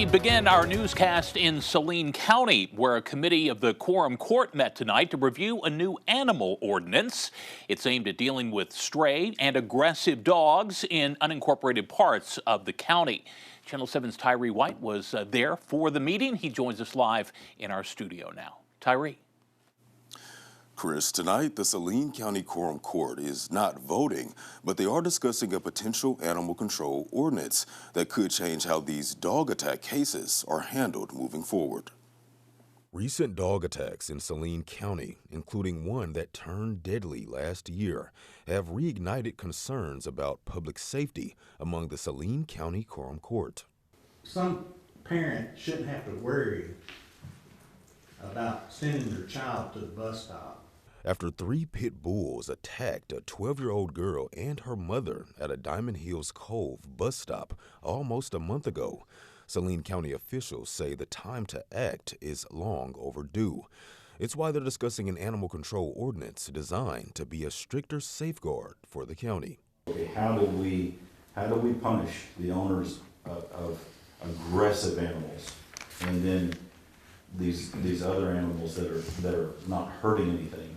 We begin our newscast in Saline County, where a committee of the Quorum Court met tonight to review a new animal ordinance. It's aimed at dealing with stray and aggressive dogs in unincorporated parts of the county. Channel 7's Tyree White was there for the meeting. He joins us live in our studio now. Tyree. Chris, tonight the Saline County Quorum Court is not voting, but they are discussing a potential animal control ordinance that could change how these dog attack cases are handled moving forward. Recent dog attacks in Saline County, including one that turned deadly last year, have reignited concerns about public safety among the Saline County Quorum Court. Some parent shouldn't have to worry about sending their child to the bus stop. After 3 pit bulls attacked a 12-year-old girl and her mother at a Diamond Hills Cove bus stop almost a month ago, Saline County officials say the time to act is long overdue. It's why they're discussing an animal control ordinance designed to be a stricter safeguard for the county. Okay, how do we punish the owners of aggressive animals, and then these other animals that are not hurting anything,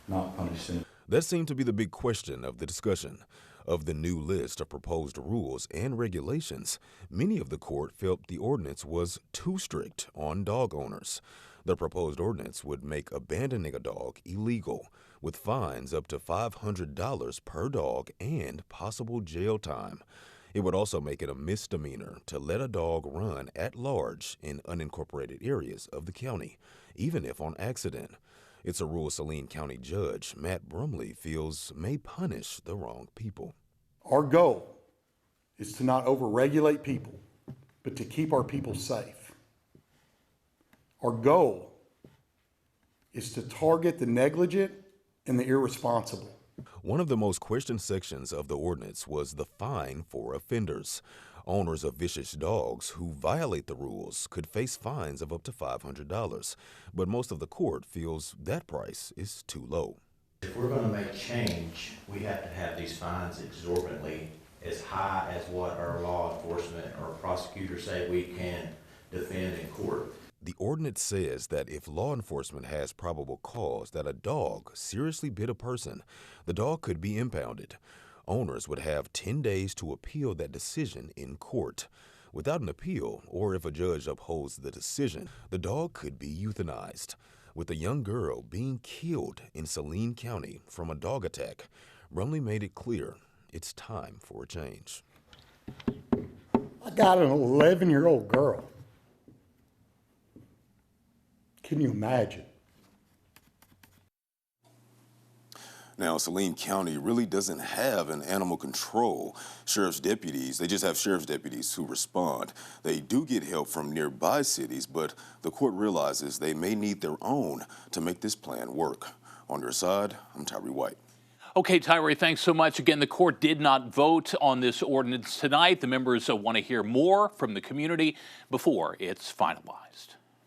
not punish them? That seemed to be the big question of the discussion. Of the new list of proposed rules and regulations, many of the court felt the ordinance was too strict on dog owners. The proposed ordinance would make abandoning a dog illegal, with fines up to $500 per dog and possible jail time. It would also make it a misdemeanor to let a dog run at large in unincorporated areas of the county, even if on accident. It's a rule Saline County Judge Matt Brumley feels may punish the wrong people. Our goal is to not overregulate people, but to keep our people safe. Our goal is to target the negligent and the irresponsible. One of the most questioned sections of the ordinance was the fine for offenders. Owners of vicious dogs who violate the rules could face fines of up to $500, but most of the court feels that price is too low. If we're going to make change, we have to have these fines exorbitantly as high as what our law enforcement or prosecutors say we can defend in court. The ordinance says that if law enforcement has probable cause that a dog seriously bit a person, the dog could be impounded. Owners would have 10 days to appeal that decision in court. Without an appeal, or if a judge upholds the decision, the dog could be euthanized. With a young girl being killed in Saline County from a dog attack, Brumley made it clear it's time for a change. I got an 11-year-old girl. Can you imagine? Now, Saline County really doesn't have an animal control. Sheriff's deputies, they just have sheriff's deputies who respond. They do get help from nearby cities, but the court realizes they may need their own to make this plan work. On your side, I'm Tyree White. Okay, Tyree, thanks so much. Again, the court did not vote on this ordinance tonight. The members want to hear more from the community before it's finalized.